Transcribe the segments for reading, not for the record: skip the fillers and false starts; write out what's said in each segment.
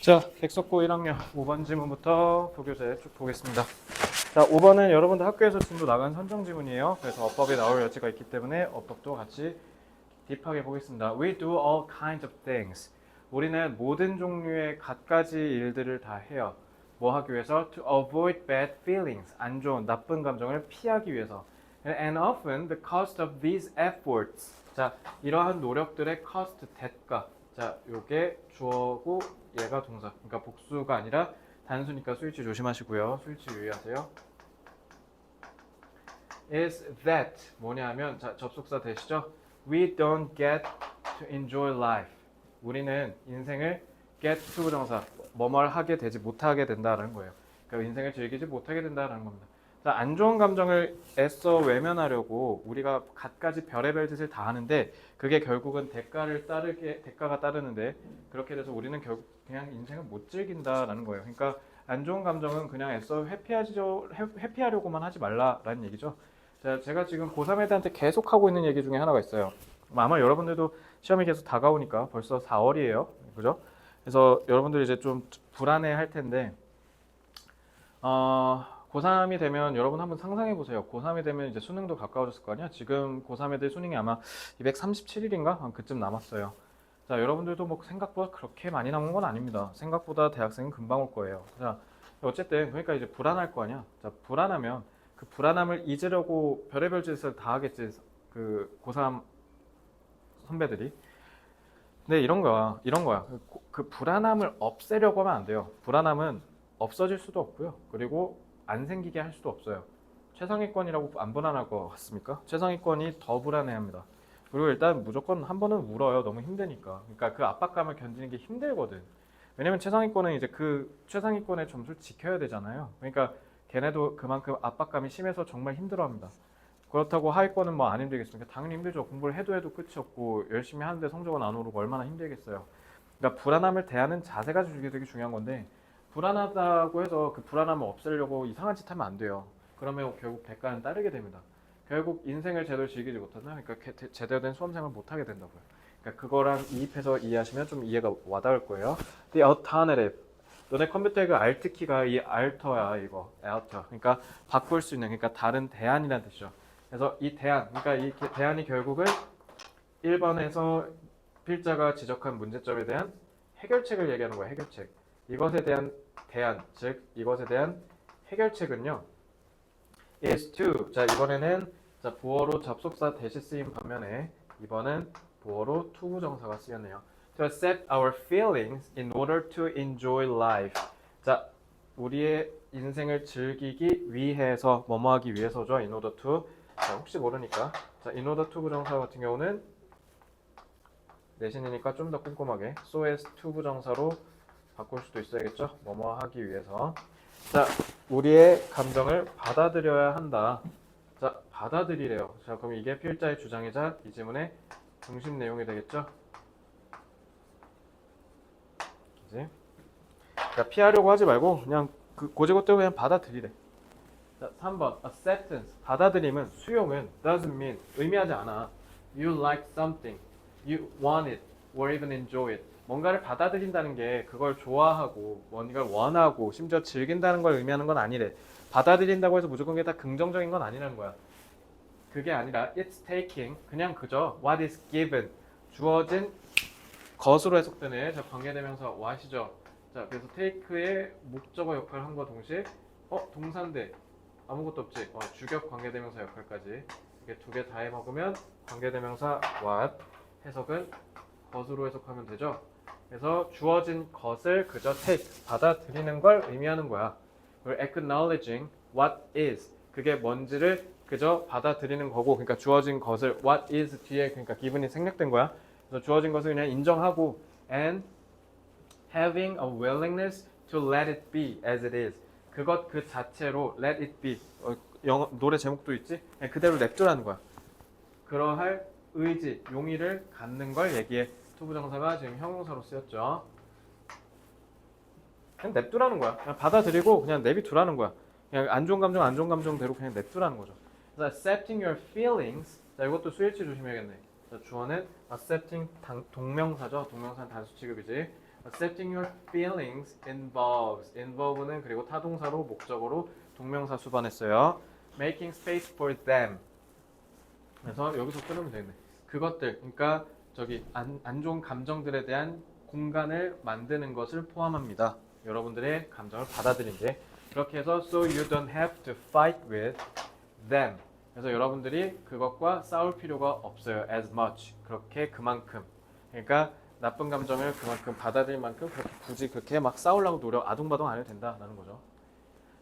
자, 백석고 1학년 5번 지문부터 도교재 쭉 보겠습니다. 자, 5번은 여러분들 학교에서 진도 나간 선정 지문이에요. 그래서 어법이 나올 여지가 있기 때문에 어법도 같이 딥하게 보겠습니다. We do all kinds of things. 우리는 모든 종류의 갖가지 일들을 다 해요. 뭐 하기 위해서? To avoid bad feelings. 안 좋은, 나쁜 감정을 피하기 위해서. And often the cost of these efforts. 자, 이러한 노력들의 cost, 대가. 자, 요게 주어고 얘가 동사. 그러니까 복수가 아니라 단수니까 수일치 조심하시고요. 수일치 유의하세요. Is that 뭐냐 하면 자, 접속사 되시죠? We don't get to enjoy life. 우리는 인생을 get to 정사 뭐뭘 하게 되지 못하게 된다라는 거예요. 그러니까 인생을 즐기지 못하게 된다라는 겁니다. 자, 안 좋은 감정을 애써 외면하려고 우리가 갖가지 별의별 짓을 다 하는데 그게 결국은 대가가 따르는데 그렇게 돼서 우리는 결국 그냥 인생을 못 즐긴다라는 거예요. 그러니까 안 좋은 감정은 그냥 애써 회피하려고만 하지 말라라는 얘기죠. 자, 제가 지금 고3 애들한테 계속 하고 있는 얘기 중에 하나가 있어요. 아마 여러분들도 시험이 계속 다가오니까 벌써 4월이에요. 그죠? 그래서 여러분들이 이제 좀 불안해 할 텐데, 고3이 되면 여러분 한번 상상해 보세요. 고3이 되면 이제 수능도 가까워졌을 거 아니야? 지금 고3 애들 수능이 아마 237일인가? 한 그쯤 남았어요. 자, 여러분들도 뭐 생각보다 그렇게 많이 남은 건 아닙니다. 생각보다 대학생은 금방 올 거예요. 자, 어쨌든 그러니까 이제 불안할 거 아니야? 자, 불안하면 그 불안함을 잊으려고 별의별 짓을 다 하겠지. 그 고3 선배들이. 근데 이런 거야. 그 불안함을 없애려고 하면 안 돼요. 불안함은 없어질 수도 없고요. 그리고 안 생기게 할 수도 없어요. 최상위권이라고 안 불안할 것 같습니까? 최상위권이 더 불안해합니다. 그리고 일단 무조건 한 번은 울어요. 너무 힘드니까. 그러니까 그 압박감을 견디는 게 힘들거든. 왜냐면 최상위권은 이제 그 최상위권의 점수를 지켜야 되잖아요. 그러니까 걔네도 그만큼 압박감이 심해서 정말 힘들어합니다. 그렇다고 하위권은 뭐 안 힘들겠습니까? 당연히 힘들죠. 공부를 해도 끝이 없고 열심히 하는데 성적은 안 오르고 얼마나 힘들겠어요. 그러니까 불안함을 대하는 자세가 되게 중요한 건데 불안하다고 해서 그 불안함을 없애려고 이상한 짓 하면 안 돼요. 그러면 결국 대가는 따르게 됩니다. 결국 인생을 제대로 즐기지 못한다. 그러니까 제대로 된 수험생활을 못하게 된다고요. 그러니까 그거랑 이입해서 이해하시면 좀 이해가 와닿을 거예요. The alternative. 너네 컴퓨터의 그 Alt 키가 이 Alter야 이거. Alter. 그러니까 바꿀 수 있는 그러니까 다른 대안이라는 뜻이죠. 그래서 이 대안, 그러니까 이 대안이 결국은 1번에서 필자가 지적한 문제점에 대한 해결책을 얘기하는 거예요. 해결책. 이것에 대한 대안, 즉 이것에 대한 해결책은요. is to. 자, 이번에는 자, 보어로 접속사 대시 쓰인 반면에 이번은 보어로 to 부정사가 쓰였네요. To accept our feelings in order to enjoy life. 자, 우리의 인생을 즐기기 위해서 뭐뭐 하기 위해서죠. in order to. 자, 혹시 모르니까 자, in order to 부정사 같은 경우는 내신이니까 좀 더 꼼꼼하게 so as to 부정사로 바꿀 수도 있어야겠죠. 뭐뭐 하기 위해서. 자, 우리의 감정을 받아들여야 한다. 자, 받아들이래요. 자, 그럼 이게 필자의 주장이자 이 지문의 중심 내용이 되겠죠. 그지? 그러니까 피하려고 하지 말고 그냥 그 고지고대로 그냥 받아들이래. 자, 3번 acceptance. 받아들임은 수용은 doesn't mean 의미하지 않아. You like something, you want it, or even enjoy it. 뭔가를 받아들인다는 게 그걸 좋아하고 뭔가를 원하고 심지어 즐긴다는 걸 의미하는 건 아니래. 받아들인다고 해서 무조건 그게 다 긍정적인 건 아니라는 거야. 그게 아니라 it's taking 그냥 그저 what is given 주어진 것으로 해석되는 자, 관계대명사 what이죠. 자, 그래서 take의 목적어 역할을 한과 동시에 동사인데 아무것도 없지. 주격 관계대명사 역할까지 이게 두 개 다 해먹으면 관계대명사 what 해석은 것으로 해석하면 되죠. 그래서 주어진 것을 그저 take 받아들이는 걸 의미하는 거야. 그리고 acknowledging what is 그게 뭔지를 그저 받아들이는 거고, 그러니까 주어진 것을 what is 뒤에 그러니까 기분이 생략된 거야. 그래서 주어진 것을 그냥 인정하고 and having a willingness to let it be as it is. 그것 그 자체로 let it be. 노래 제목도 있지? 그냥 그대로 냅두라는 거야. 그러할 의지, 용의를 갖는 걸 얘기해. 투부정사가 지금 형용사로 쓰였죠. 그냥 냅두라는 거야. 그냥 받아들이고 그냥 내비두라는 거야. 그냥 안 좋은 감정대로 그냥 냅두라는 거죠. 그래서 accepting your feelings. 자, 이것도 수일치 조심해야겠네. 자, 주어는 accepting 동명사죠. 동명사는 단수 취급이지. Accepting your feelings involve는 그리고 타동사로 목적어로 동명사 수반했어요. Making space for them. 그래서 여기서 끊으면 되겠네. 그것들, 그러니까 저기 안 좋은 감정들에 대한 공간을 만드는 것을 포함합니다. 여러분들의 감정을 받아들인 게. 그렇게 해서 so you don't have to fight with them. 그래서 여러분들이 그것과 싸울 필요가 없어요. as much. 그렇게 그만큼. 그러니까 나쁜 감정을 그만큼 받아들일 만큼 그렇게 굳이 그렇게 막 싸우려고 아둥바둥 안 해도 된다라는 거죠.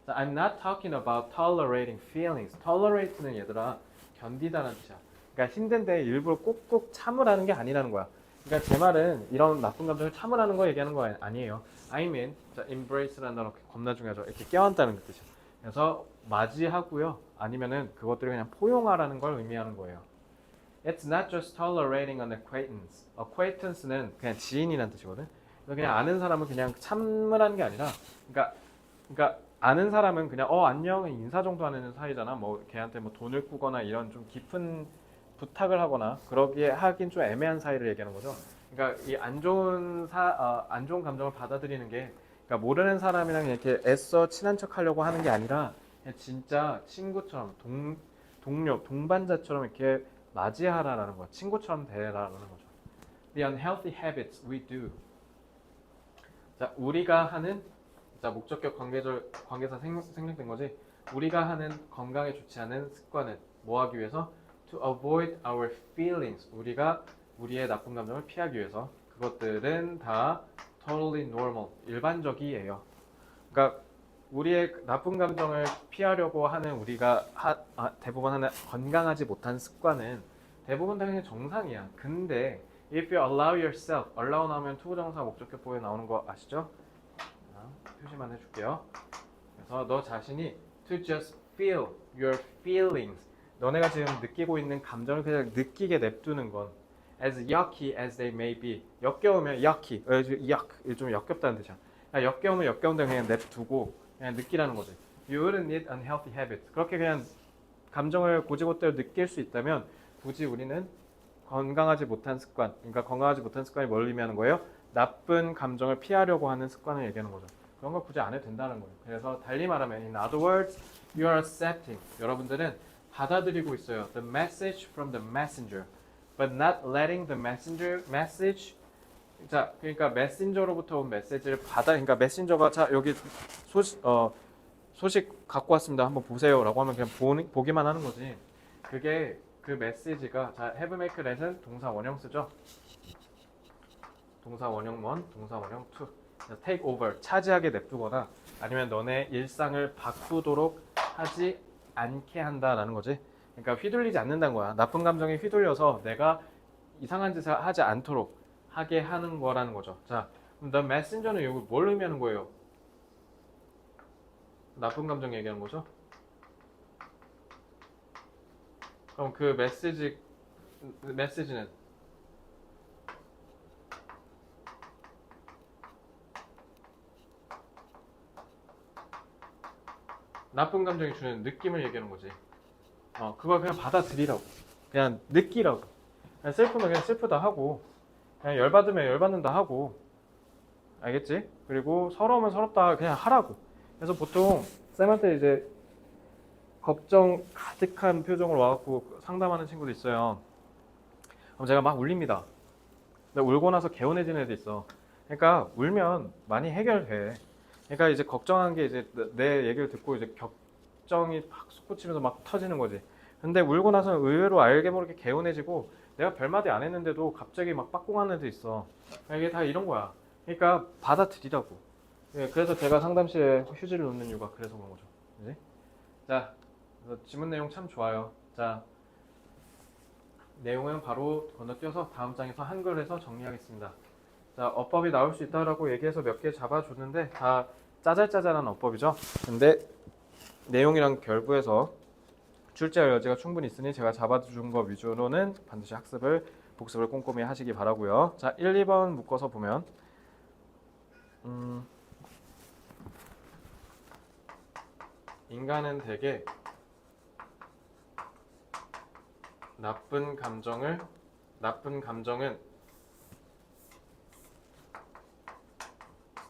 I'm not talking about tolerating feelings. tolerate는 얘들아 견디다라는 뜻이야. 그러니까 힘든데 일부러 꾹꾹 참으라는 게 아니라는 거야. 그러니까 제 말은 이런 나쁜 감정을 참으라는 거 얘기하는 거 아니에요. I mean, embrace라는 단어 겁나 중요하죠. 이렇게 껴안다는 뜻이야. 그래서 맞이하고요. 아니면은 그것들을 그냥 포용하라는 걸 의미하는 거예요. It's not just tolerating an acquaintance. acquaintance는 그냥 지인이라는 뜻이거든. 그래서 그냥 아는 사람은 그냥 참으라는 게 아니라, 그러니까 아는 사람은 그냥 안녕 인사 정도 하는 사이잖아. 뭐 걔한테 뭐 돈을 꾸거나 이런 좀 깊은 부탁을 하거나 그러기에 하긴 좀 애매한 사이를 얘기하는 거죠. 그러니까 이 안 좋은 감정을 받아들이는 게, 그러니까 모르는 사람이랑 이렇게 애써 친한 척 하려고 하는 게 아니라 그냥 진짜 친구처럼 동료, 동반자처럼 이렇게 맞이하라라는 거야. 친구처럼 대해라라는 거죠. The unhealthy habits we do. 자, 우리가 하는, 자, 목적격 관계사 생략된 거지. 우리가 하는 건강에 좋지 않은 습관은 뭐 하기 위해서? To avoid our feelings. 우리가 우리의 나쁜 감정을 피하기 위해서. 그것들은 다 totally normal. 일반적이에요. 그러니까 우리의 나쁜 감정을 피하려고 하는 우리가 대부분 하는 건강하지 못한 습관은 대부분 당연히 정상이야. 근데 if you allow yourself, allow 나오면 투부정사 목적격보에 나오는 거 아시죠? 표시만 해줄게요. 그래서 너 자신이 to just feel your feelings, 너네가 지금 느끼고 있는 감정을 그냥 느끼게 냅두는 건 as yucky as they may be, 역겨우면 yucky, 좀 역겹다는 뜻이야. 역겨우면 역겨운데 그냥 냅두고 그냥 느끼라는 거지. You wouldn't need unhealthy habits. 그렇게 그냥 감정을 고지고대로 느낄 수 있다면 굳이 우리는 건강하지 못한 습관, 그러니까 건강하지 못한 습관이 뭘 의미하는 거예요? 나쁜 감정을 피하려고 하는 습관을 얘기하는 거죠. 그런 거 굳이 안 해도 된다는 거예요. 그래서 달리 말하면 in other words, you are accepting. 여러분들은 받아들이고 있어요. The message from the messenger, but not letting the message. 자, 그러니까 메신저로부터 온 메시지를 그러니까 메신저가 자 여기 소식 갖고 왔습니다. 한번 보세요라고 하면 그냥 보기만 하는 거지. 그게 그 메시지가 자 have make let은 동사 원형 쓰죠. 동사 원형 1, 동사 원형 2. take over 차지하게 냅두거나 아니면 너네 일상을 바꾸도록 하지 않게 한다라는 거지. 그러니까 휘둘리지 않는다는 거야. 나쁜 감정에 휘둘려서 내가 이상한 짓을 하지 않도록 하게 하는 거라는 거죠. 자, 그럼 the messenger는 여기 뭘 의미하는 거예요? 나쁜 감정 얘기하는 거죠? 그럼 그 메시지는 나쁜 감정이 주는 느낌을 얘기하는 거지. 그걸 그냥 받아들이라고. 그냥 느끼라고. 그냥 슬프면 그냥 슬프다 하고, 그냥 열받으면 열받는다 하고, 알겠지? 그리고 서러우면 서럽다 그냥 하라고. 그래서 보통 쌤한테 이제 걱정 가득한 표정으로 와갖고 상담하는 친구도 있어요. 그럼 제가 막 울립니다. 근데 울고 나서 개운해지는 애도 있어. 그러니까 울면 많이 해결돼. 그러니까 이제 걱정한 게 이제 내 얘기를 듣고 이제 걱정이 막 솟구치면서 막 터지는 거지. 근데 울고 나서는 의외로 알게 모르게 개운해지고 내가 별말이 안 했는데도 갑자기 막 빠꿍하는 애도 있어. 이게 다 이런 거야. 그러니까 받아들이라고. 그래서 제가 상담실에 휴지를 놓는 이유가 그래서 그런 거죠. 그치? 자, 지문 내용 참 좋아요. 자, 내용은 바로 건너뛰어서 다음 장에서 한글에서 정리하겠습니다. 자, 어법이 나올 수 있다라고 얘기해서 몇 개 잡아줬는데 다 짜잘짜잘한 어법이죠. 근데 내용이랑 결부해서 출제할 여지가 충분히 있으니 제가 잡아준 거 위주로는 반드시 복습을 꼼꼼히 하시기 바라고요. 자, 1, 2번 묶어서 보면 인간은 대개 나쁜 감정은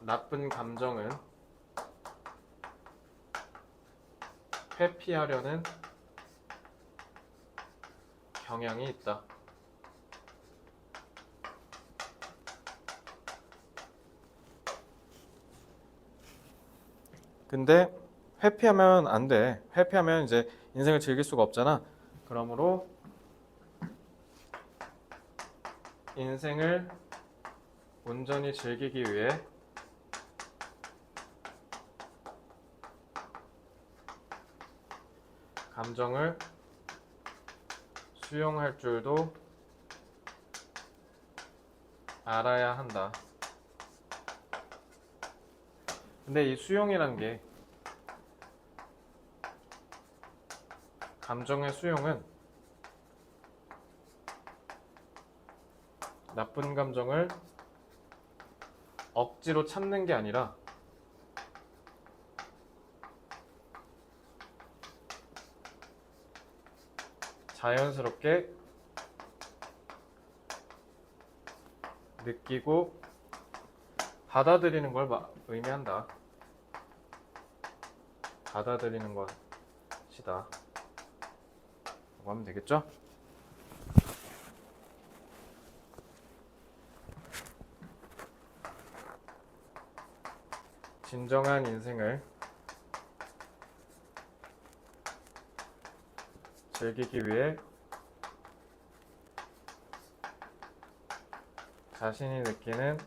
나쁜 감정은 회피하려는 경향이 있다. 근데 회피하면 안 돼. 회피하면 이제 인생을 즐길 수가 없잖아. 그러므로 인생을 온전히 즐기기 위해 감정을 수용할 줄도 알아야 한다. 근데 이 수용이란 게 감정의 수용은 나쁜 감정을 억지로 참는 게 아니라 자연스럽게 느끼고 받아들이는 걸 의미한다. 받아들이는 것이다. 라고 하면 되겠죠? 진정한 인생을 즐기기 위해 자신이 느끼는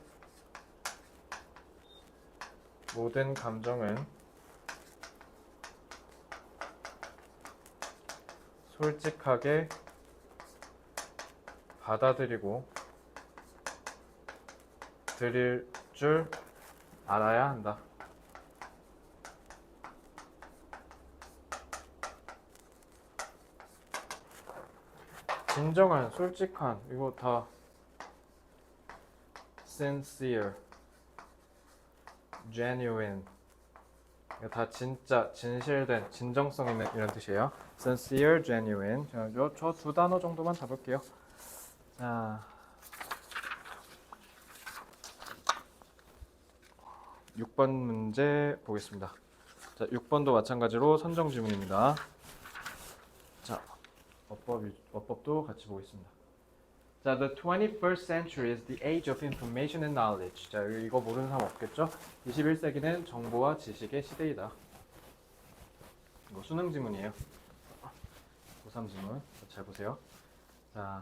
모든 감정은 솔직하게 받아들이고 드릴 줄 알아야 한다. 진정한, 솔직한, 이거 다 sincere, genuine, 이거 다 진짜, 진실된, 진정성 있는 이런 뜻이에요. sincere, genuine. 저 두 단어 정도만 잡을게요. 자, 6번 문제 보겠습니다. 자, 6번도 마찬가지로 선정 지문입니다. 자, 어법도 같이 보겠습니다. 자, the 21st century is the age of information and knowledge. 자, 이거 모르는 사람 없겠죠? 21세기는 정보와 지식의 시대이다. 이거 수능 지문이에요. 고3 지문. 잘 보세요. 자,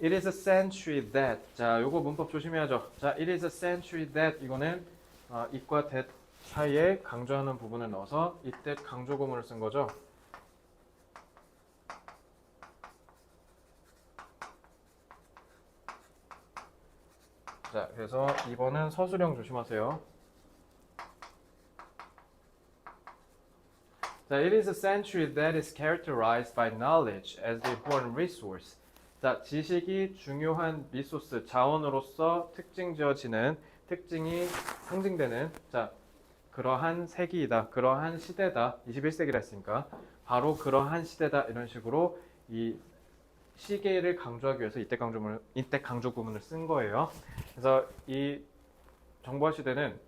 it is a century that. 자, 요거 문법 조심해야죠. 자, it is a century that. 이거는 it과 that 사이에 강조하는 부분을 넣어서 it that 강조 구문을 쓴 거죠. 자, 그래서 2번은 서술형 조심하세요. 자, it is a century that is characterized by knowledge as the important resource. 자, 지식이 중요한 리소스, 자원으로서 특징지어지는, 특징이 상징되는, 자, 그러한 세기이다, 그러한 시대다, 21세기라 했으니까 바로 그러한 시대다, 이런 식으로 이 시계를 강조하기 위해서 이때 강조 구문을 쓴 거예요. 그래서 이 정보화 시대는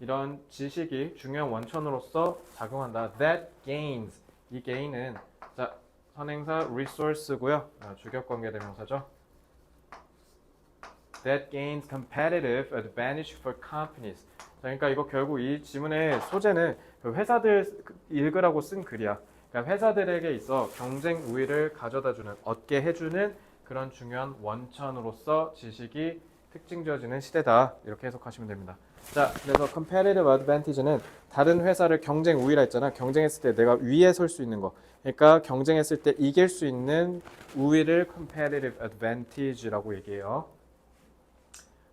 이런 지식이 중요한 원천으로서 작용한다. That gains, 이 gain은 자, 선행사 resource고요. 주격관계 대명사죠. That gains competitive advantage for companies. 자, 그러니까 이거 결국 이 지문의 소재는 회사들 읽으라고 쓴 글이야. 그러니까 회사들에게 있어 경쟁 우위를 가져다주는, 얻게 해주는 그런 중요한 원천으로서 지식이 특징지어지는 시대다. 이렇게 해석하시면 됩니다. 자, 그래서 competitive advantage는 다른 회사를 경쟁 우위라 했잖아. 경쟁했을 때 내가 위에 설 수 있는 거. 그러니까 경쟁했을 때 이길 수 있는 우위를 competitive advantage라고 얘기해요.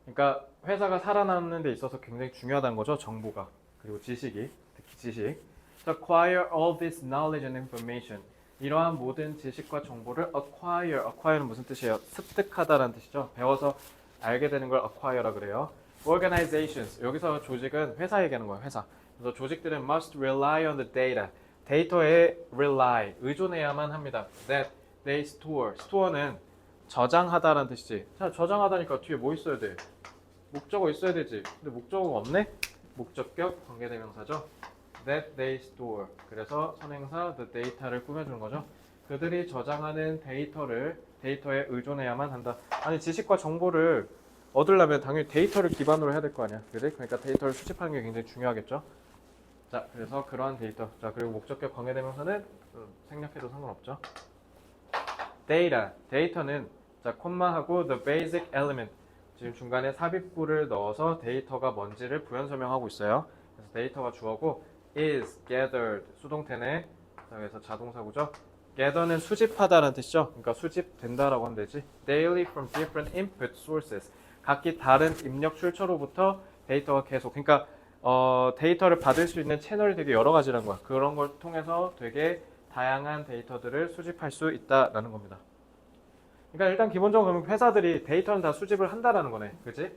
그러니까 회사가 살아남는 데 있어서 굉장히 중요하다는 거죠. 정보가. 그리고 지식이. 특히 지식. acquire all this knowledge and information. 이러한 모든 지식과 정보를 acquire는 무슨 뜻이에요? 습득하다라는 뜻이죠. 배워서 알게 되는 걸 acquire라 그래요. organizations, 여기서 조직은 회사 얘기하는 거예요. 회사. 그래서 조직들은 must rely on the data. 데이터에 rely, 의존해야만 합니다. that they store. store는 저장하다라는 뜻이지. 자, 저장하다니까 뒤에 뭐 있어야 돼? 목적어 있어야 되지. 근데 목적어가 없네? 목적격 관계대명사죠. That they store. 그래서 선행사 the data를 꾸며주는 거죠. 그들이 저장하는 데이터에 의존해야만 한다. 아니 지식과 정보를 얻으려면 당연히 데이터를 기반으로 해야 될 거 아니야. 그지? 그러니까 데이터를 수집하는 게 굉장히 중요하겠죠. 자, 그래서 그러한 데이터. 자, 그리고 목적격 관계대명사는 생략해도 상관없죠. 데이터는 자, 콤마하고 the basic element. 지금 중간에 삽입구를 넣어서 데이터가 뭔지를 부연 설명하고 있어요. 그래서 데이터가 주어고 is gathered 수동태네. 자, 그래서 자동사구죠. gather는 수집하다라는 뜻이죠. 그러니까 수집된다라고 하면 되지. daily from different input sources. 각기 다른 입력 출처로부터 데이터가 계속. 그러니까 데이터를 받을 수 있는 채널이 되게 여러 가지라는 거야. 그런 걸 통해서 되게 다양한 데이터들을 수집할 수 있다라는 겁니다. 그러니까 일단 기본적으로 회사들이 데이터는 다 수집을 한다라는 거네. 그치?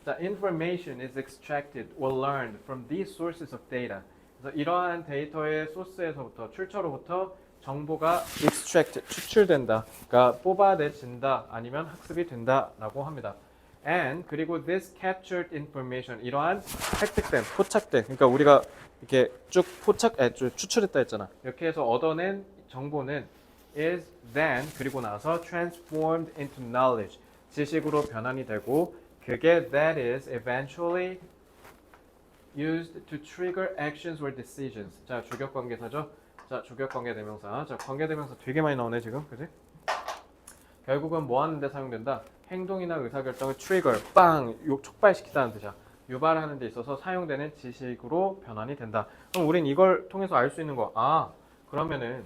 자, information is extracted or learned from these sources of data. 그래서 이러한 데이터의 소스에서부터, 출처로부터 정보가 extract, 추출된다. 그러니까 뽑아내진다. 아니면 학습이 된다라고 합니다. And 그리고 this captured information 이러한 획득된, 포착된, 그러니까 우리가 이렇게 쭉 추출했다 했잖아. 이렇게 해서 얻어낸 정보는 is then 그리고 나서 transformed into knowledge 지식으로 변환이 되고 그게 that is eventually used to trigger actions or decisions. 자, 주격관계사죠. 자, 주격관계대명사. 자, 관계대명사 되게 많이 나오네 지금, 그지? 결국은 뭐 하는데 사용된다? 행동이나 의사결정을 트리거, 빵, 촉발시키다는 뜻이야. 유발하는 데 있어서 사용되는 지식으로 변환이 된다. 그럼 우린 이걸 통해서 알 수 있는 거. 아, 그러면은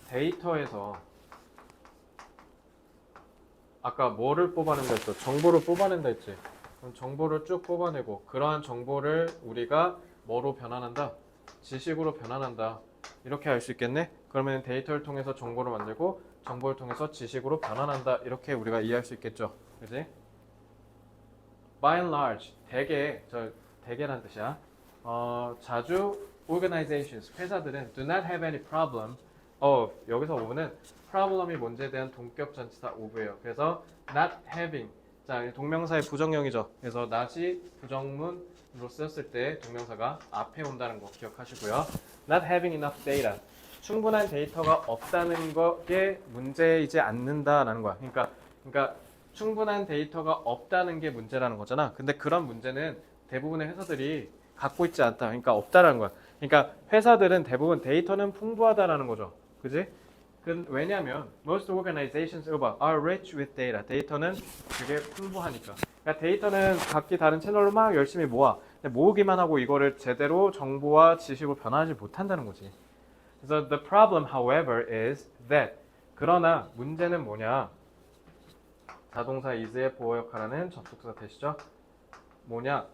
데이터에서 아까 뭐를 뽑아낸다 했어? 정보를 뽑아낸다 했지. 그럼 정보를 쭉 뽑아내고 그러한 정보를 우리가 뭐로 변환한다? 지식으로 변환한다. 이렇게 알 수 있겠네? 그러면 데이터를 통해서 정보를 만들고 정보를 통해서 지식으로 변환한다. 이렇게 우리가 이해할 수 있겠죠. 그지? By and large, 대개란 뜻이야. 자주 organizations, 회사들은 do not have any problem of, 여기서 오면은 problem이 뭔지에 대한 동격 전치사 of예요. 그래서 not having, 자, 동명사의 부정형이죠. 그래서 not이 부정문으로 쓰였을 때 동명사가 앞에 온다는 거 기억하시고요. Not having enough data. 충분한 데이터가 없다는 것에 문제이지 않는다라는 거야. 그러니까 충분한 데이터가 없다는 게 문제라는 거잖아. 근데 그런 문제는 대부분의 회사들이 갖고 있지 않다. 그러니까 없다라는 거야. 그러니까 회사들은 대부분 데이터는 풍부하다라는 거죠. 그지? 왜냐하면 most organizations are rich with data. 데이터는 되게 풍부하니까. 그러니까 데이터는 각기 다른 채널로 막 열심히 모아. 근데 모으기만 하고 이거를 제대로 정보와 지식으로 변화하지 못한다는 거지. 그래서 the problem, however, is that 그러나 문제는 뭐냐? 자동사 is의 보호 역할하는 접속사 대시죠. 뭐냐?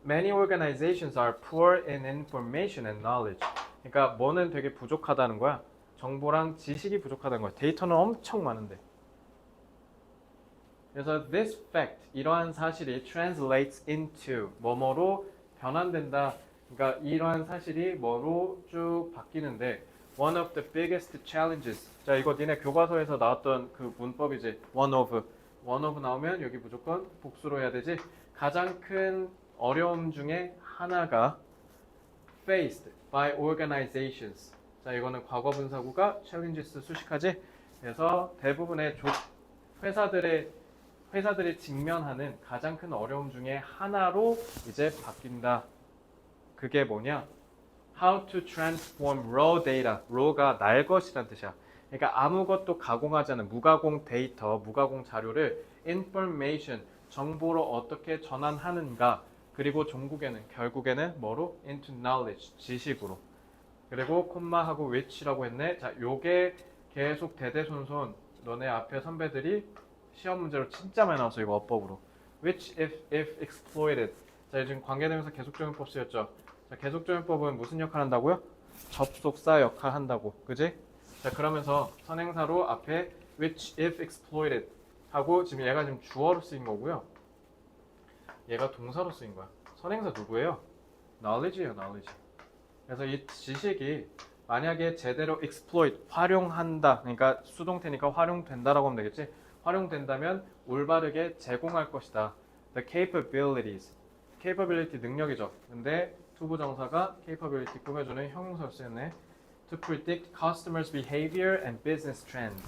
Many organizations are poor in information and knowledge. 그러니까 뭐는 되게 부족하다는 거야. 정보랑 지식이 부족하다는 거야. 데이터는 엄청 많은데. 그래서 this fact, 이러한 사실이 translates into 뭐뭐로 변환된다. 그러니까 이러한 사실이 뭐로 쭉 바뀌는데 one of the biggest challenges. 자, 이거 니네 교과서에서 나왔던 그 문법이지. one of 나오면 여기 무조건 복수로 해야 되지. 가장 큰 어려움 중에 하나가 faced by organizations. 자, 이거는 과거 분사구가 challenges 수식하지. 그래서 대부분의 회사들이 직면하는 가장 큰 어려움 중에 하나로 이제 바뀐다. 그게 뭐냐? How to transform raw data. raw가 날 것이란 뜻이야. 그러니까 아무것도 가공하지 않은 무가공 데이터, 무가공 자료를 information, 정보로 어떻게 전환하는가. 그리고 결국에는 뭐로? into knowledge, 지식으로. 그리고 콤마하고 which라고 했네. 자, 요게 계속 대대손손 너네 앞에 선배들이 시험 문제로 진짜 많이 나왔어. 이거 어법으로. which if exploited. 자, 지금 관계대명사 계속적용법 쓰였죠. 자, 계속적용법은 무슨 역할 한다고요? 접속사 역할 한다고. 그지? 자, 그러면서 선행사로 앞에 which if exploited 하고 지금 얘가 지금 주어로 쓰인 거고요. 얘가 동사로 쓰인 거야. 선행사 누구예요? knowledge예요, knowledge. 그래서 이 지식이 만약에 제대로 exploit, 활용한다. 그러니까 수동태니까 활용된다라고 하면 되겠지. 활용된다면 올바르게 제공할 것이다. the capabilities. capability 능력이죠. 근데 투부정사가 capability 꾸며주는 형용사를 쓰였네. to predict customers' behavior and business trends.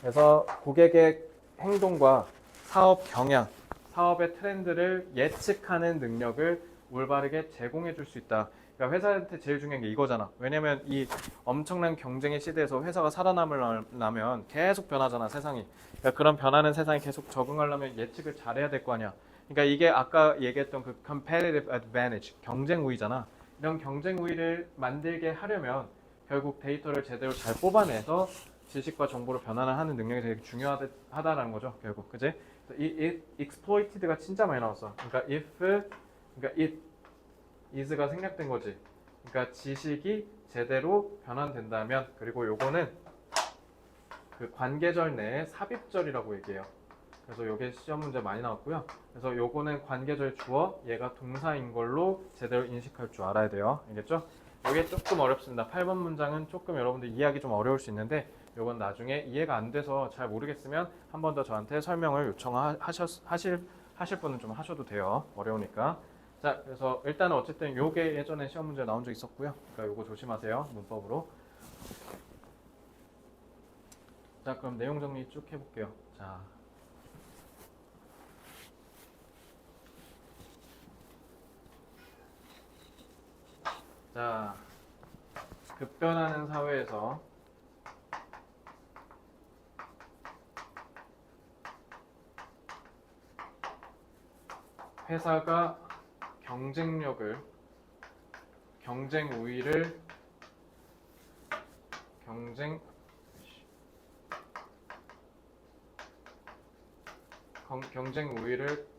그래서 고객의 행동과 사업 경향, 사업의 트렌드를 예측하는 능력을 올바르게 제공해 줄 수 있다. 그러니까 회사한테 제일 중요한 게 이거잖아. 왜냐면 이 엄청난 경쟁의 시대에서 회사가 살아남으려면 계속 변하잖아, 세상이. 그러니까 그런 변하는 세상에 계속 적응하려면 예측을 잘해야 될 거 아니야. 그러니까 이게 아까 얘기했던 그 competitive advantage, 경쟁 우위잖아. 이런 경쟁 우위를 만들게 하려면 결국 데이터를 제대로 잘 뽑아내서 지식과 정보를 변환하는 능력이 되게 중요하다라는 거죠, 결국. 그지? 이 exploited가 진짜 많이 나왔어. 그러니까 it is가 생략된 거지. 그러니까 지식이 제대로 변환된다면, 그리고 요거는 그 관계절 내에 삽입절이라고 얘기해요. 그래서 요게 시험 문제 많이 나왔고요. 그래서 요거는 관계절 주어, 얘가 동사인 걸로 제대로 인식할 줄 알아야 돼요. 알겠죠? 요게 조금 어렵습니다. 8번 문장은 조금 여러분들 이해하기 좀 어려울 수 있는데 요건 나중에 이해가 안 돼서 잘 모르겠으면 한 번 더 저한테 설명을 요청하실 분은 좀 하셔도 돼요. 어려우니까. 자, 그래서 일단은 어쨌든 요게 예전에 시험 문제 나온 적 있었고요. 그러니까 요거 조심하세요. 문법으로. 자, 그럼 내용 정리 쭉 해볼게요. 자, 급변하는 사회에서 회사가 경쟁 우위를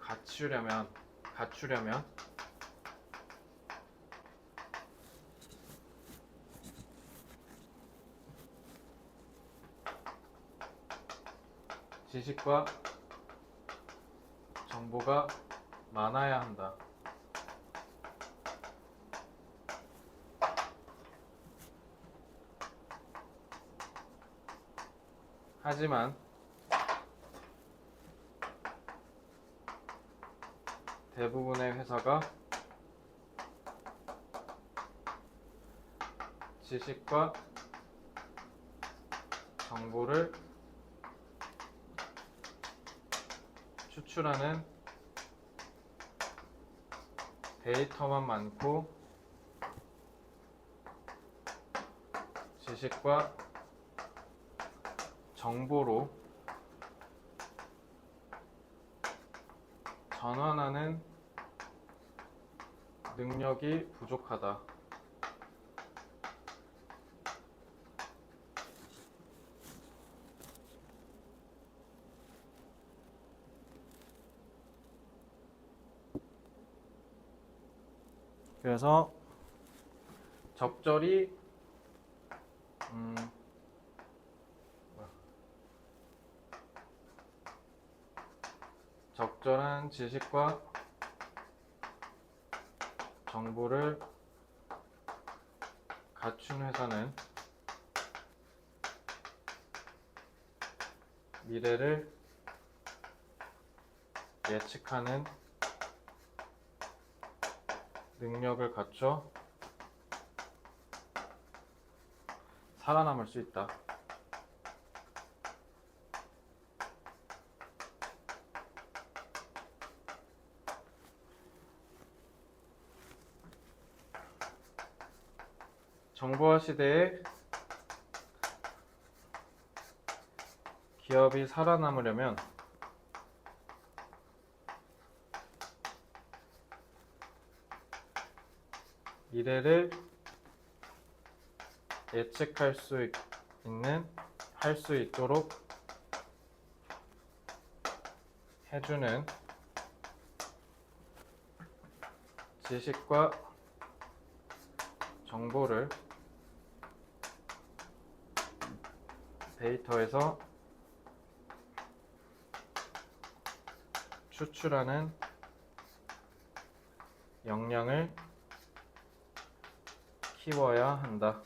갖추려면 지식과 정보가 많아야 한다. 하지만 대부분의 회사가 지식과 정보를 추출하는 데이터만 많고 지식과 정보로 전환하는 능력이 부족하다. 그래서 적절히 적절한 지식과 정보를 갖춘 회사는 미래를 예측하는 능력을 갖춰 살아남을 수 있다. 정보화 시대에 기업이 살아남으려면 미래를 예측할 수 할 수 있도록 해주는 지식과 정보를 데이터에서 추출하는 역량을 키워야 한다.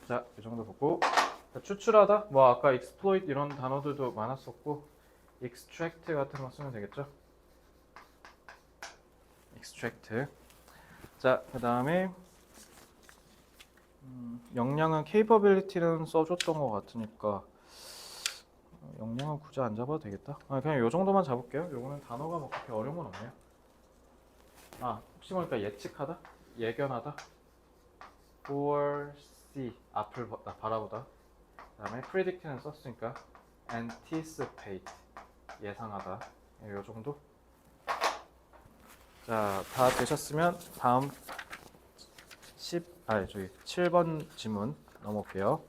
자, 이 정도 보고 추출하다, 뭐 아까 exploit 이런 단어들도 많았었고 extract 같은 거 쓰면 되겠죠? extract. 자, 그 다음에 역량은 capability는 써줬던 것 같으니까 역량은 굳이 안 잡아도 되겠다. 그냥 요 정도만 잡을게요. 요거는 단어가 뭐 그렇게 어려운 건 없네요. 혹시 모르니까 예측하다, 예견하다, foresee 앞을 바라보다. 그다음에 predict는 썼으니까 anticipate 예상하다. 요 정도. 자, 다 되셨으면 다음 7번 지문 넘어올게요.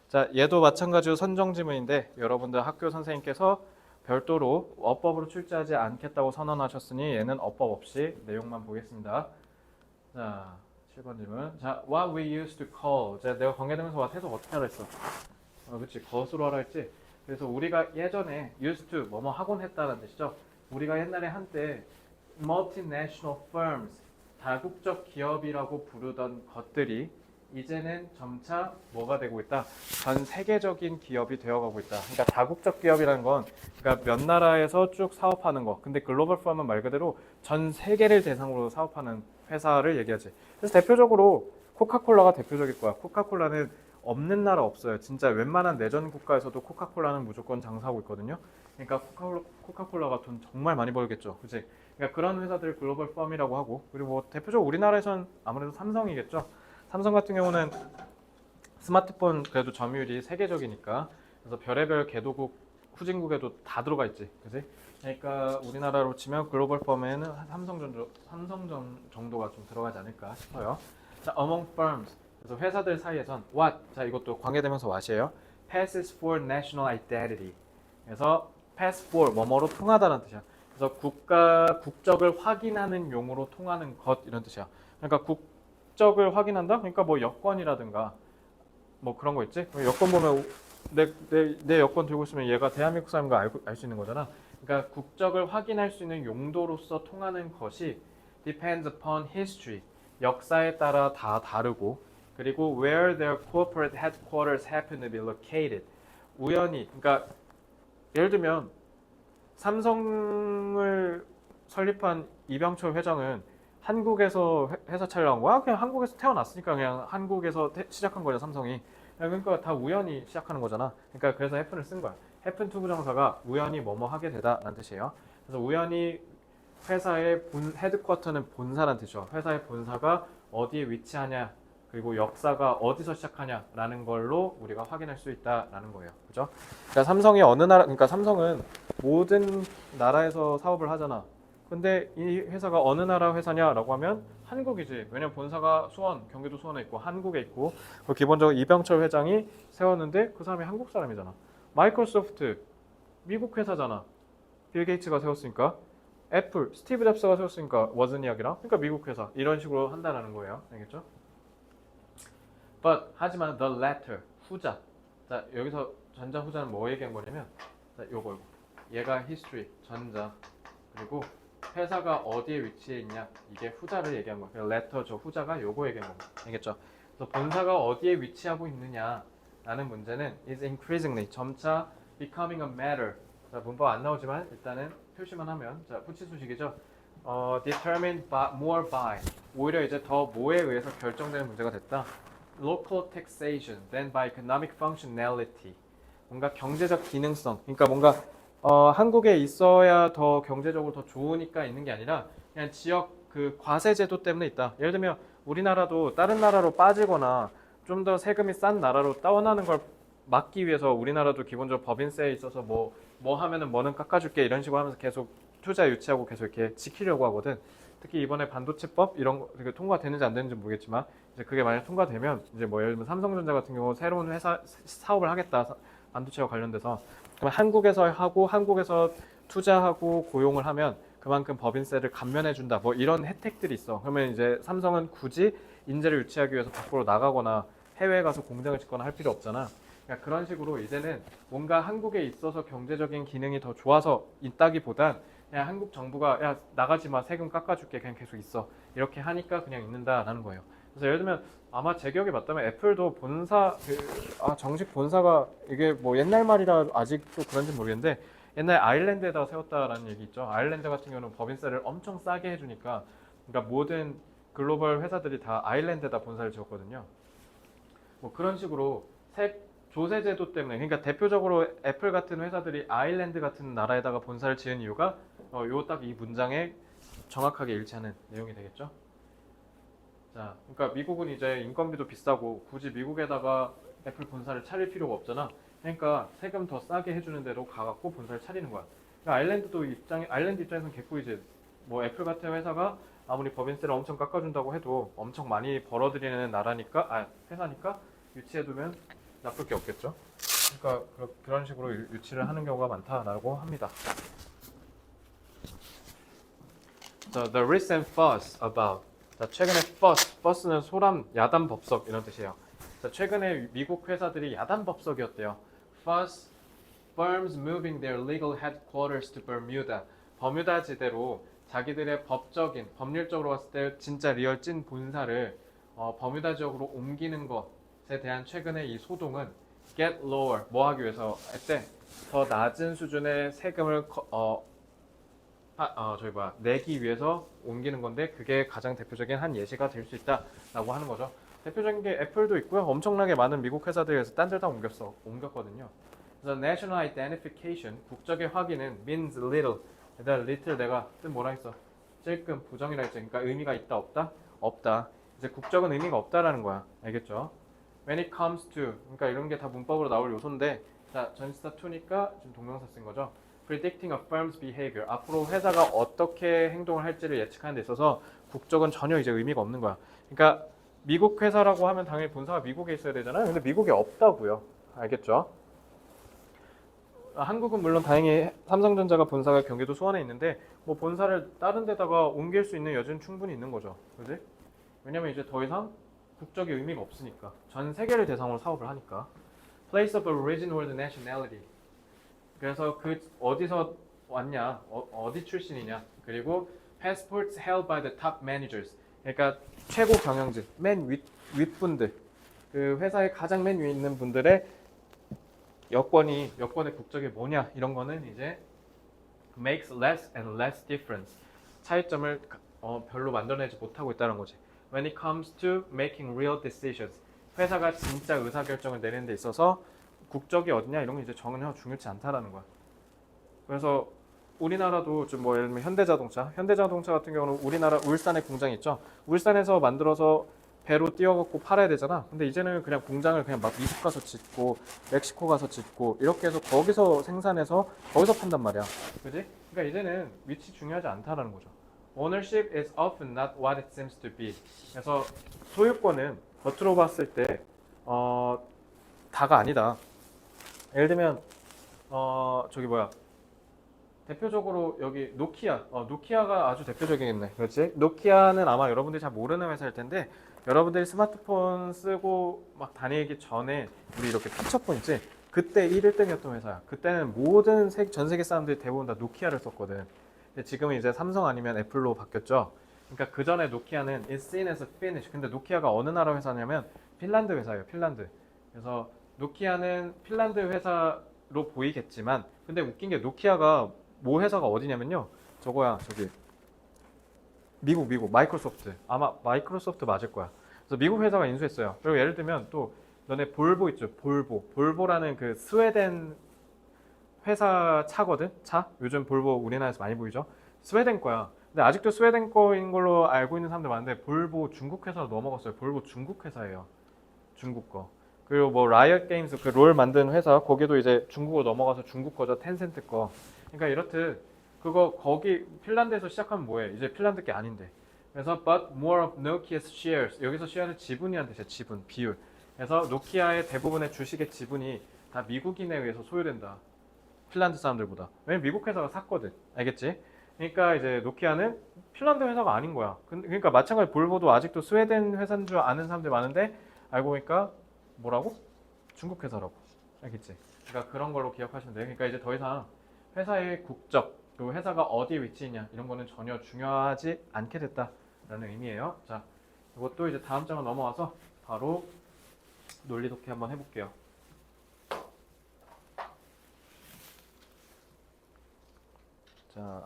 자, 얘도 마찬가지로 선정 지문인데 여러분들 학교 선생님께서 별도로 어법으로 출제하지 않겠다고 선언하셨으니 얘는 어법 없이 내용만 보겠습니다. 자, 7번 질문. 자, what we used to call. 자, 내가 관계되면서 what 해석 어떻게 하라 했어? 그렇지. 것으로 하라 했지. 그래서 우리가 예전에 used to 뭐뭐 하곤 했다는 뜻이죠. 우리가 옛날에 한때 multinational firms 다국적 기업이라고 부르던 것들이 이제는 점차 뭐가 되고 있다? 전 세계적인 기업이 되어가고 있다. 그러니까 다국적 기업이라는 건 그러니까 몇 나라에서 쭉 사업하는 거. 근데 글로벌 펌은 말 그대로 전 세계를 대상으로 사업하는 회사를 얘기하지. 그래서 대표적으로 코카콜라가 대표적일 거야. 코카콜라는 없는 나라 없어요. 진짜 웬만한 내전 국가에서도 코카콜라는 무조건 장사하고 있거든요. 그러니까 코카콜라가 돈 정말 많이 벌겠죠. 그치? 그러니까 그런 회사들 글로벌 펌이라고 하고, 그리고 뭐 대표적으로 우리나라에선 아무래도 삼성이겠죠. 삼성 같은 경우는 스마트폰 그래도 점유율이 세계적이니까 그래서 별의별 개도국 후진국에도 다 들어가 있지, 그지? 그러니까 우리나라로 치면 글로벌 펌에는 삼성 정도가 좀 들어가지 않을까 싶어요. 자, among firms 그래서 회사들 사이에선 what 자 이것도 관계되면서 what이에요. passes for national identity. 그래서 pass for 뭐뭐로 통하다는 뜻이야. 그래서 국적을 확인하는 용으로 통하는 것 이런 뜻이야. 그러니까 국적을 확인한다? 그러니까 뭐 여권이라든가 뭐 그런 거 있지? 여권 보면 내 여권 들고 있으면 얘가 대한민국 사람인 거 알 수 있는 거잖아. 그러니까 국적을 확인할 수 있는 용도로서 통하는 것이 depends upon history. 역사에 따라 다 다르고 그리고 where their corporate headquarters happen to be located. 우연히 그러니까 예를 들면 삼성을 설립한 이병철 회장은 한국에서 회사 차려한 거야? 그냥 한국에서 태어났으니까 그냥 한국에서 시작한 거죠, 삼성이. 그러니까 다 우연히 시작하는 거잖아. 그러니까 그래서 happen을 쓴 거야. happen to 부정사가 우연히 뭐뭐 하게 되다라는 뜻이에요. 그래서 우연히 회사의 헤드쿼터는 본사라는 뜻이죠. 회사의 본사가 어디에 위치하냐, 그리고 역사가 어디서 시작하냐라는 걸로 우리가 확인할 수 있다라는 거예요. 그죠? 그러니까 삼성이 어느 나라, 그러니까 삼성은 모든 나라에서 사업을 하잖아. 근데 이 회사가 어느 나라 회사냐라고 하면 한국이지. 왜냐면 본사가 경기도 수원에 있고 한국에 있고 기본적으로 이병철 회장이 세웠는데 그 사람이 한국 사람이잖아. 마이크로소프트 미국 회사잖아. 빌 게이츠가 세웠으니까. 애플 스티브 잡스가 세웠으니까 워즈니악이랑 그러니까 미국 회사 이런 식으로 한다라는 거예요. 알겠죠? But 하지만 the latter 후자. 자 여기서 전자 후자는 뭐 얘기한 거냐면 자 요거 얘가 history 전자 그리고 회사가 어디에 위치해 있냐 이게 후자를 얘기한 거예요. letter 저 후자가 요거 얘기한 겁니다. 알겠죠? 그래서 본사가 어디에 위치하고 있느냐라는 문제는 is increasingly 점차 becoming a matter. 자 문법 안 나오지만 일단은 표시만 하면 자 후치수식이죠. determined by, more by 오히려 이제 더 뭐에 의해서 결정되는 문제가 됐다. local taxation than by economic functionality. 뭔가 경제적 기능성. 그러니까 뭔가 한국에 있어야 더 경제적으로 더 좋으니까 있는 게 아니라 그냥 지역 그 과세 제도 때문에 있다. 예를 들면 우리나라도 다른 나라로 빠지거나 좀 더 세금이 싼 나라로 떠나는 걸 막기 위해서 우리나라도 기본적으로 법인세에 있어서 뭐 하면은 뭐는 깎아줄게 이런 식으로 하면서 계속 투자 유치하고 계속 이렇게 지키려고 하거든. 특히 이번에 반도체법 이런 거 통과되는지 안 되는지 모르겠지만 이제 그게 만약 통과되면 이제 뭐 예를 들면 삼성전자 같은 경우 새로운 회사 사업을 하겠다 반도체와 관련돼서 그럼 한국에서 하고 한국에서 투자하고 고용을 하면 그만큼 법인세를 감면해 준다 뭐 이런 혜택들이 있어. 그러면 이제 삼성은 굳이 인재를 유치하기 위해서 밖으로 나가거나 해외에 가서 공장을 짓거나 할 필요 없잖아. 그러니까 그런 식으로 이제는 뭔가 한국에 있어서 경제적인 기능이 더 좋아서 있다기보단 그냥 한국 정부가 야 나가지 마 세금 깎아줄게 그냥 계속 있어 이렇게 하니까 그냥 있는다라는 거예요. 그래서 예를 들면 아마 제 기억에 맞다면 애플도 본사 정식 본사가 이게 뭐 옛날 말이라 아직도 그런지 모르겠는데 옛날에 아일랜드에다가 세웠다라는 얘기 있죠. 아일랜드 같은 경우는 법인세를 엄청 싸게 해주니까, 그러니까 모든 글로벌 회사들이 다 아일랜드에다 본사를 지었거든요. 뭐 그런 식으로 조세 제도 때문에, 그러니까 대표적으로 애플 같은 회사들이 아일랜드 같은 나라에다가 본사를 지은 이유가 요 딱 이 문장에 정확하게 일치하는 내용이 되겠죠. 자, 그러니까 미국은 이제 인건비도 비싸고 굳이 미국에다가 애플 본사를 차릴 필요가 없잖아. 그러니까 세금 더 싸게 해주는 대로 가갖고 본사를 차리는 거야. 그러니까 아일랜드 입장에서는 개꿀이지. 뭐 애플 같은 회사가 아무리 법인세를 엄청 깎아준다고 해도 엄청 많이 벌어들이는 회사니까 유치해두면 나쁠 게 없겠죠. 그러니까 그런 식으로 유치를 하는 경우가 많다라고 합니다. The recent fuss about. 자, 최근에 fuss는 소란, 야단 법석 이런 뜻이에요. 자, 최근에 미국 회사들이 야단 법석이었대요. Fuss, firms moving their legal headquarters to Bermuda. 버뮤다 지대로 자기들의 법률적으로 봤을 때 진짜 리얼 찐 본사를 버뮤다 지역으로 옮기는 것에 대한 최근의 이 소동은 get lower, 뭐 하기 위해서 했대? 더 낮은 수준의 세금을 내기 위해서 옮기는 건데, 그게 가장 대표적인 한 예시가 될 수 있다라고 하는 거죠. 대표적인 게 애플도 있고요. 엄청나게 많은 미국 회사들에서 딴 데 다 옮겼거든요. 그래서 national identification, 국적의 확인은 means little. 얘들아, little 내가 뜻 뭐라 했어? 찔끔, 부정이라 했죠. 그러니까 의미가 있다, 없다? 없다. 이제 국적은 의미가 없다라는 거야. 알겠죠? When it comes to, 그러니까 이런 게 다 문법으로 나올 요소인데, 자, 전치사 to니까 지금 동명사 쓴 거죠. Predicting a firm's behavior. 앞으로 회사가 어떻게 행동을 할지를 예측하는 데 있어서 국적은 전혀 이제 의미가 없는 거야. 그러니까 미국 회사라고 하면 당연히 본사가 미국에 있어야 되잖아요. 근데 미국에 없다고요. 알겠죠? 한국은 물론 다행히 삼성전자가 본사가 경기도 수원에 있는데, 뭐 본사를 다른 데다가 옮길 수 있는 여지는 충분히 있는 거죠. 그지? 왜냐면 이제 더 이상 국적의 의미가 없으니까. 전 세계를 대상으로 사업을 하니까. Place of origin or the nationality. 그래서 그 어디서 왔냐, 어디 출신이냐, 그리고 passports held by the top managers. 그러니까 최고 경영진, 맨 윗분들, 그 회사의 가장 맨 위에 있는 분들의 여권의 국적이 뭐냐, 이런 거는 이제 makes less and less difference. 차이점을 별로 만들어내지 못하고 있다는 거지. When it comes to making real decisions. 회사가 진짜 의사결정을 내리는 데 있어서 국적이 어디냐 이런 게 이제 전혀 중요치 않다라는 거야. 그래서 우리나라도 좀 뭐 예를 들면 현대자동차 같은 경우는 우리나라 울산에 공장이 있죠. 울산에서 만들어서 배로 띄워갖고 팔아야 되잖아. 근데 이제는 그냥 공장을 그냥 막 미국 가서 짓고 멕시코 가서 짓고 이렇게 해서 거기서 생산해서 거기서 판단 말이야. 그지? 그러니까 이제는 위치 중요하지 않다라는 거죠. Ownership is often not what it seems to be. 그래서 소유권은 겉으로 봤을 때 다가 아니다. 예를 들면 대표적으로 여기 노키아가 아주 대표적이겠네. 그렇지? 노키아는 아마 여러분들이 잘 모르는 회사일 텐데, 여러분들이 스마트폰 쓰고 막 다니기 전에 우리 이렇게 피처폰 있지? 그때 1등이었던 회사야. 그때는 모든 전 세계 사람들이 대부분 다 노키아를 썼거든. 근데 지금은 이제 삼성 아니면 애플로 바뀌었죠. 그러니까 그 전에 노키아는 is seen as a Finnish. 근데 노키아가 어느 나라 회사냐면 핀란드 회사예요. 핀란드. 그래서 노키아는 핀란드 회사로 보이겠지만, 근데 웃긴 게 노키아가 모 회사가 어디냐면요. 저기 미국 마이크로소프트. 아마 마이크로소프트 맞을 거야. 그래서 미국 회사가 인수했어요. 그리고 예를 들면 또 너네 볼보 있죠. 볼보라는 그 스웨덴 회사 차거든. 차. 요즘 볼보 우리나라에서 많이 보이죠. 스웨덴 거야. 근데 아직도 스웨덴 거인 걸로 알고 있는 사람들 많은데, 볼보 중국 회사로 넘어갔어요. 볼보 중국 회사예요. 중국 거. 그리고 뭐 라이엇 게임즈 그 롤 만든 회사, 거기도 이제 중국으로 넘어가서 중국 거죠. 텐센트 거. 그러니까 이렇듯 거기 핀란드에서 시작하면 뭐해? 이제 핀란드 게 아닌데. 그래서 but more of Nokia's shares. 여기서 쉐어는 지분이란 뜻이야. 지분, 비율. 그래서 노키아의 대부분의 주식의 지분이 다 미국인에 의해서 소유된다. 핀란드 사람들보다. 왜냐면 미국 회사가 샀거든. 알겠지? 그러니까 이제 노키아는 핀란드 회사가 아닌 거야. 그러니까 마찬가지 볼보도 아직도 스웨덴 회사인 줄 아는 사람들 많은데, 알고 보니까 뭐라고? 중국 회사라고. 알겠지? 그러니까 그런 걸로 기억하시면 돼요. 그러니까 이제 더 이상 회사의 국적, 그리고 회사가 어디에 위치했냐 이런 거는 전혀 중요하지 않게 됐다라는 의미예요. 자, 이것도 이제 다음 장으로 넘어와서 바로 논리 독해 한번 해볼게요. 자,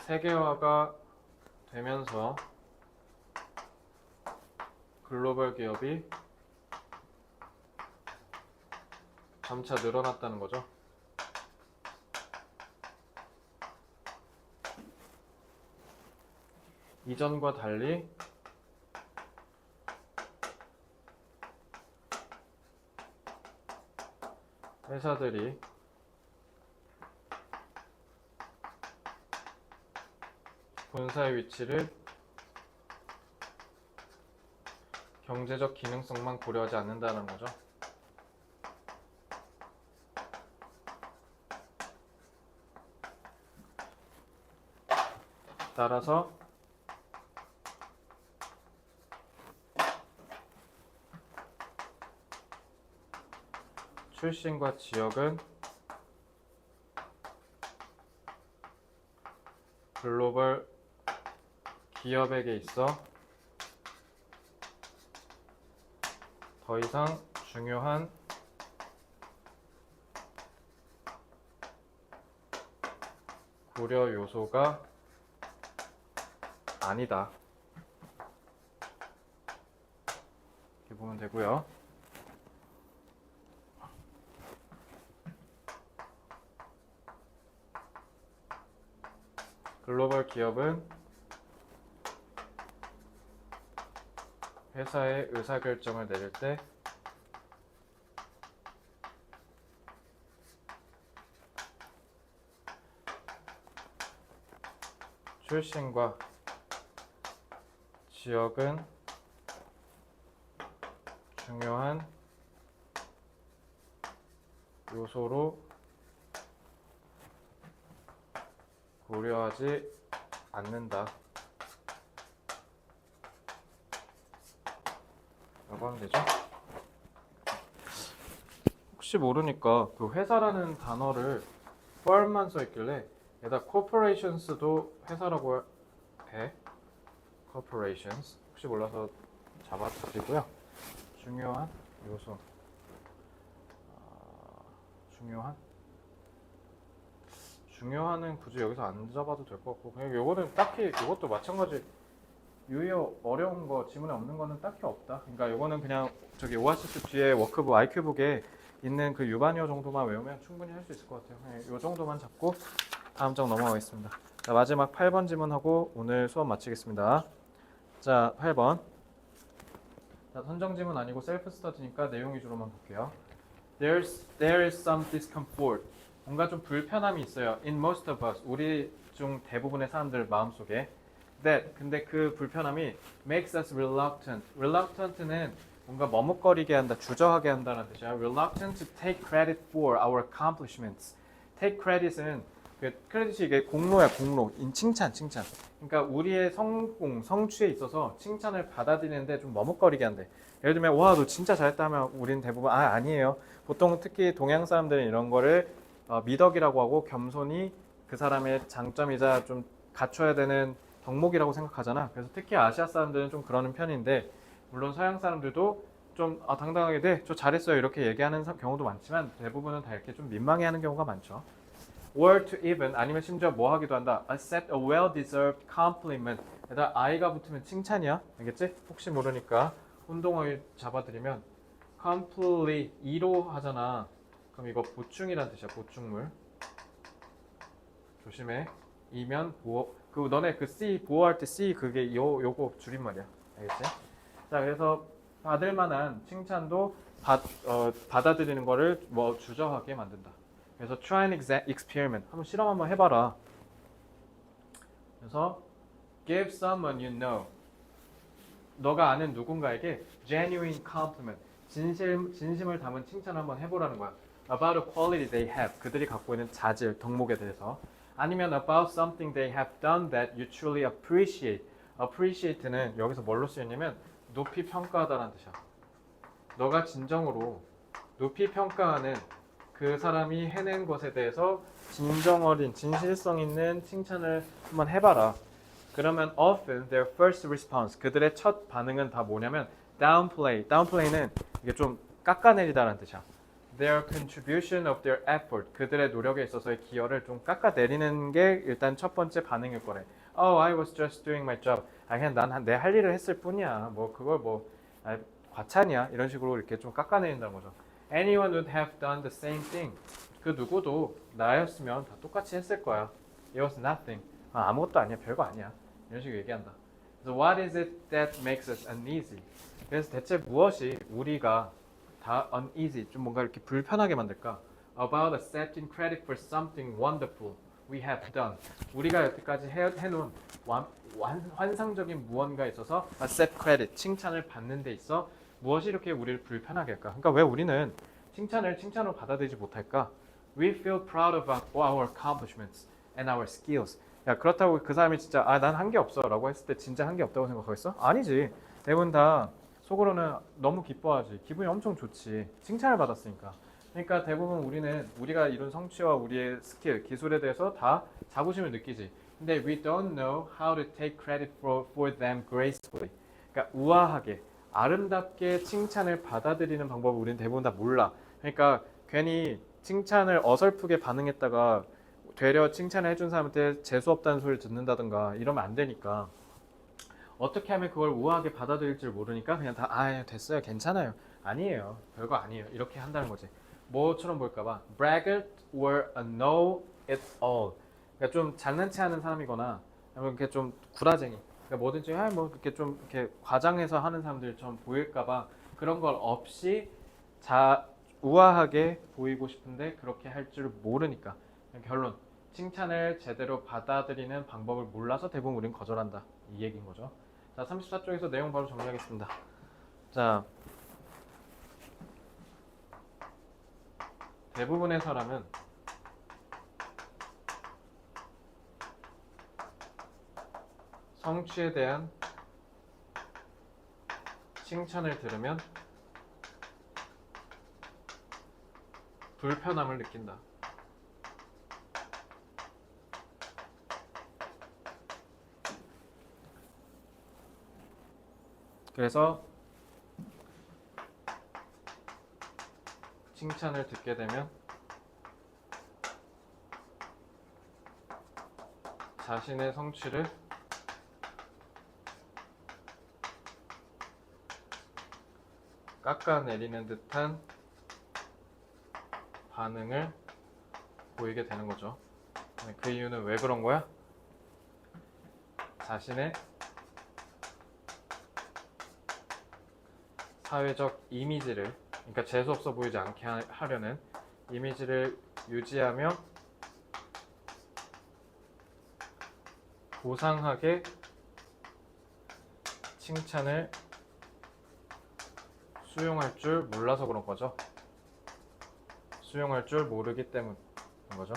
세계화가 되면서 글로벌 기업이 점차 늘어났다는 거죠. 이전과 달리 회사들이 본사의 위치를 경제적 기능성만 고려하지 않는다는 거죠. 따라서 출신과 지역은 글로벌 기업에게 있어 더 이상 중요한 고려 요소가 아니다. 이렇게 보면 되고요. 글로벌 기업은 회사의 의사결정을 내릴 때 출신과 지역은 중요한 요소로 고려하지 않는다. 라고 하면 되죠. 혹시 모르니까 그 회사라는 단어를 firm만 써있길래 얘다 corporations도 회사라고 해. corporations. 혹시 몰라서 잡아드리고요. 중요한 요소. 중요한은 굳이 여기서 안 잡아도 될 것 같고, 그냥 요거는 딱히 이것도 마찬가지. 유의어 어려운 거 지문에 없는 거는 딱히 없다. 그러니까 요거는 그냥 저기 오아시스 뒤에 워크북 IQ북에 있는 그 유반이어 정도만 외우면 충분히 할 수 있을 것 같아요. 그냥 요 정도만 잡고 다음 장 넘어가겠습니다. 자, 마지막 8번 지문하고 오늘 수업 마치겠습니다. 자, 8번. 자, 선정 지문 아니고 셀프 스터디니까 내용 위주로만 볼게요. There is some discomfort. 뭔가 좀 불편함이 있어요. In most of us. 우리 중 대부분의 사람들 마음속에. 근데 그 불편함이 makes us reluctant. reluctant는 뭔가 머뭇거리게 한다, 주저하게 한다는 뜻이야. reluctant to take credit for our accomplishments. take credit은 그 크레딧이 이게 공로야, 공로. 칭찬. 그러니까 우리의 성공, 성취에 있어서 칭찬을 받아들이는데 좀 머뭇거리게 한대. 예를 들면 와, 너 진짜 잘했다 하면 우리는 대부분 아니에요. 보통 특히 동양 사람들은 이런 거를 미덕이라고 하고 겸손이 그 사람의 장점이자 좀 갖춰야 되는 덕목이라고 생각하잖아. 그래서 특히 아시아 사람들은 좀 그러는 편인데, 물론 서양 사람들도 좀 당당하게 네, 저 잘했어요 이렇게 얘기하는 경우도 많지만 대부분은 다 이렇게 좀 민망해하는 경우가 많죠. or to even 아니면 심지어 뭐 하기도 한다. accept a well-deserved compliment. 얘들아 I가 붙으면 칭찬이야. 알겠지? 혹시 모르니까 혼동어휘 잡아드리면 completely E로 하잖아. 그럼 이거 보충이란 뜻이야. 보충물. 조심해. 이면 보호. 그 너네 그 C 보호할 때 C 그게 요거 줄임말이야. 알겠지? 자, 그래서 받을 만한 칭찬도 받아들이는 거를 뭐 주저하게 만든다. 그래서 try an experiment. 한번 실험 한번 해봐라. 그래서 give someone you know. 너가 아는 누군가에게 genuine compliment. 진심을 담은 칭찬을 한번 해보라는 거야. About a quality they have. 그들이 갖고 있는 자질, 덕목에 대해서. 아니면 about something they have done that you truly appreciate. appreciate는 여기서 뭘로 쓰였냐면 높이 평가하다라는 뜻이야. 너가 진정으로 높이 평가하는 그 사람이 해낸 것에 대해서 진정 어린, 진실성 있는 칭찬을 한번 해봐라. 그러면 often their first response, 그들의 첫 반응은 다 뭐냐면 downplay는 이게 좀 깎아내리다라는 뜻이야. Their contribution of their effort. 그들의 노력에 있어서의 기여를 좀 깎아내리는 게 일단 첫 번째 반응일 거래. Oh, I was just doing my job. 그냥 난 내 할 일을 했을 뿐이야. 뭐 그걸 뭐 과찬이야. 이런 식으로 이렇게 좀 깎아내린다는 거죠. Anyone would have done the same thing. 그 누구도 나였으면 다 똑같이 했을 거야. It was nothing. 아무것도 아니야. 별거 아니야. 이런 식으로 얘기한다. So what is it that makes us uneasy? 그래서 대체 무엇이 우리가 다 uneasy, 좀 뭔가 이렇게 불편하게 만들까? About accepting credit for something wonderful we have done. 우리가 여태까지 해놓은 환상적인 무언가에 있어서 accept credit, 칭찬을 받는 데 있어 무엇이 이렇게 우리를 불편하게 할까? 그러니까 왜 우리는 칭찬을 칭찬으로 받아들이지 못할까? We feel proud of our accomplishments and our skills. 야, 그렇다고 그 사람이 진짜 난 한 게 없어 라고 했을 때 진짜 한 게 없다고 생각하겠어? 아니지. 대부분 다 속으로는 너무 기뻐하지. 기분이 엄청 좋지. 칭찬을 받았으니까. 그러니까 대부분 우리가 이룬 성취와 우리의 스킬, 기술에 대해서 다 자부심을 느끼지. 근데 we don't know how to take credit for them gracefully. 그러니까 우아하게, 아름답게 칭찬을 받아들이는 방법을 우리는 대부분 다 몰라. 그러니까 괜히 칭찬을 어설프게 반응했다가 되려 칭찬을 해준 사람한테 재수없다는 소리를 듣는다든가 이러면 안 되니까 어떻게 하면 그걸 우아하게 받아들일지 모르니까 그냥 다 됐어요, 괜찮아요, 아니에요, 별거 아니에요 이렇게 한다는 거지. 뭐처럼 볼까봐 braggart or a know it all. 그러니까 좀 장난치 하는 사람이거나 이렇게 좀 구라쟁이. 그러니까 뭐든지 뭐 이렇게 좀 이렇게 과장해서 하는 사람들처럼 보일까봐 그런 걸 없이 우아하게 보이고 싶은데 그렇게 할 줄 모르니까. 결론, 칭찬을 제대로 받아들이는 방법을 몰라서 대부분 우리는 거절한다, 이 얘기인 거죠. 자, 34쪽에서 내용 바로 정리하겠습니다. 자, 대부분의 사람은 성취에 대한 칭찬을 들으면 불편함을 느낀다. 그래서 칭찬을 듣게 되면 자신의 성취를 깎아내리는 듯한 반응을 보이게 되는 거죠. 그 이유는 왜 그런 거야? 자신의 사회적 이미지를, 그러니까 재수없어 보이지 않게 하려는 이미지를 유지하며 고상하게 칭찬을 수용할 줄 몰라서 그런 거죠. 수용할 줄 모르기 때문인 거죠.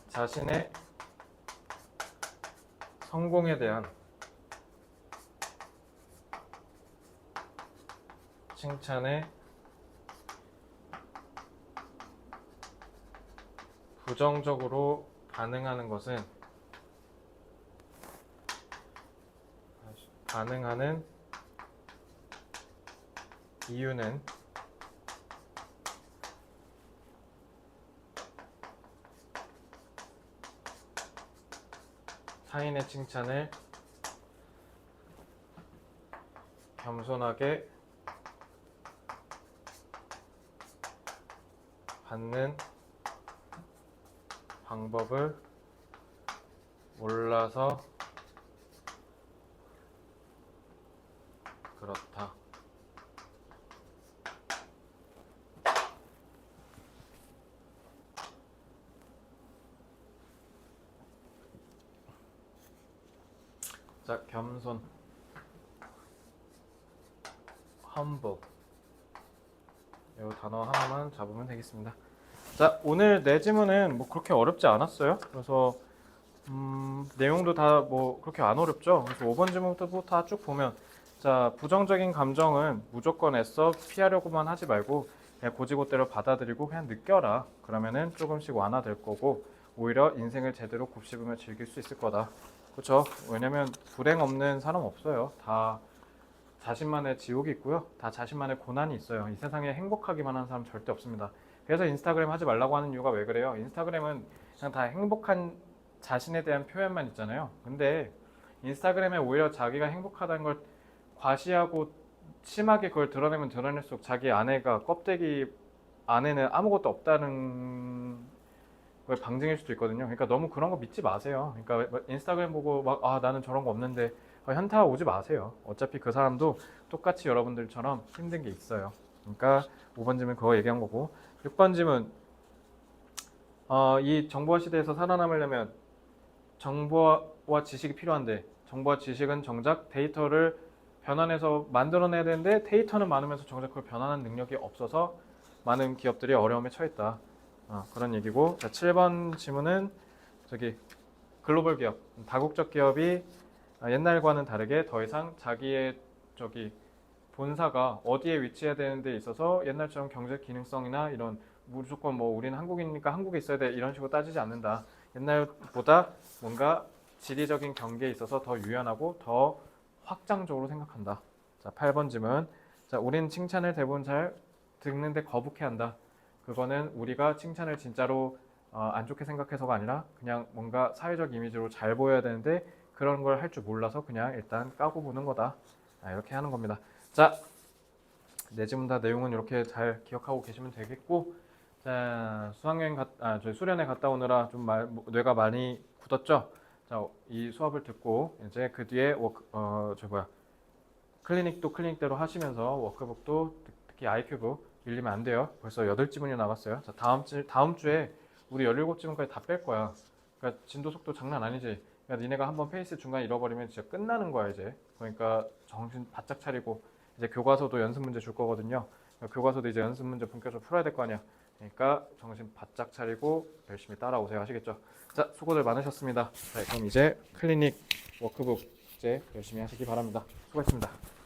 자신의 성공에 대한 칭찬에 부정적으로 반응하는 이유는 타인의 칭찬을 겸손하게 받는 방법을 몰라서 그렇다. 자, 겸손, humble, 이 단어 하나만 잡으면 되겠습니다. 자, 오늘 내 지문은 뭐 그렇게 어렵지 않았어요. 그래서 내용도 다 뭐 그렇게 안 어렵죠. 그래서 5번 지문부터 다 쭉 보면, 자, 부정적인 감정은 무조건 애써 피하려고만 하지 말고 그냥 고지고대로 받아들이고 그냥 느껴라. 그러면은 조금씩 완화될 거고 오히려 인생을 제대로 곱씹으며 즐길 수 있을 거다. 그렇죠? 왜냐면 불행 없는 사람 없어요. 다 자신만의 지옥이 있고요. 다 자신만의 고난이 있어요. 이 세상에 행복하기만 한 사람 절대 없습니다. 그래서 인스타그램 하지 말라고 하는 이유가 왜 그래요? 인스타그램은 그냥 다 행복한 자신에 대한 표현만 있잖아요. 근데 인스타그램에 오히려 자기가 행복하다는 걸 과시하고 심하게 그걸 드러내면 드러낼수록 자기 아내가 껍데기 안에는 아무것도 없다는 걸 방증일 수도 있거든요. 그러니까 너무 그런 거 믿지 마세요. 그러니까 인스타그램 보고 막 나는 저런 거 없는데 현타 오지 마세요. 어차피 그 사람도 똑같이 여러분들처럼 힘든 게 있어요. 그러니까 5번 질문 그거 얘기한 거고 6번 질문 이 정보화 시대에서 살아남으려면 정보와 지식이 필요한데 정보와 지식은 정작 데이터를 변환해서 만들어내야 되는데 데이터는 많으면서 정작 그걸 변환하는 능력이 없어서 많은 기업들이 어려움에 처했다. 그런 얘기고 자, 7번 질문은 저기 글로벌 기업, 다국적 기업이 옛날과는 다르게 더 이상 자기의 저기 본사가 어디에 위치해야 되는 데 있어서 옛날처럼 경제 기능성이나 이런 무조건 뭐 우리는 한국이니까 한국에 있어야 돼 이런 식으로 따지지 않는다. 옛날보다 뭔가 지리적인 경계에 있어서 더 유연하고 더 확장적으로 생각한다. 자, 8번 질문. 자, 우린 칭찬을 대부분 잘 듣는데 거북해한다. 그거는 우리가 칭찬을 진짜로 안 좋게 생각해서가 아니라 그냥 뭔가 사회적 이미지로 잘 보여야 되는데 그런 걸 할 줄 몰라서 그냥 일단 까고 보는 거다. 이렇게 하는 겁니다. 자, 네 질문 다 내용은 이렇게 잘 기억하고 계시면 되겠고, 자, 저희 수련회 갔다 오느라 좀 뇌가 많이 굳었죠? 자, 이 수업을 듣고 이제 그 뒤에 클리닉도 클리닉대로 하시면서 워크북도 특히 아이큐브 밀리면 안 돼요. 벌써 8지문이 나갔어요. 자, 다음 주에 우리 17지문까지 다 뺄 거야. 그러니까 진도 속도 장난 아니지. 그러니까 니네가 한번 페이스 중간에 잃어버리면 진짜 끝나는 거야, 이제. 그러니까 정신 바짝 차리고 이제 교과서도 연습 문제 줄 거거든요. 그러니까 교과서도 이제 연습 문제 본격적으로 풀어야 될 거 아니야. 그러니까 정신 바짝 차리고 열심히 따라오세요. 아시겠죠? 자, 수고들 많으셨습니다. 자, 그럼 이제 클리닉 워크북 이제 열심히 하시기 바랍니다. 수고했습니다.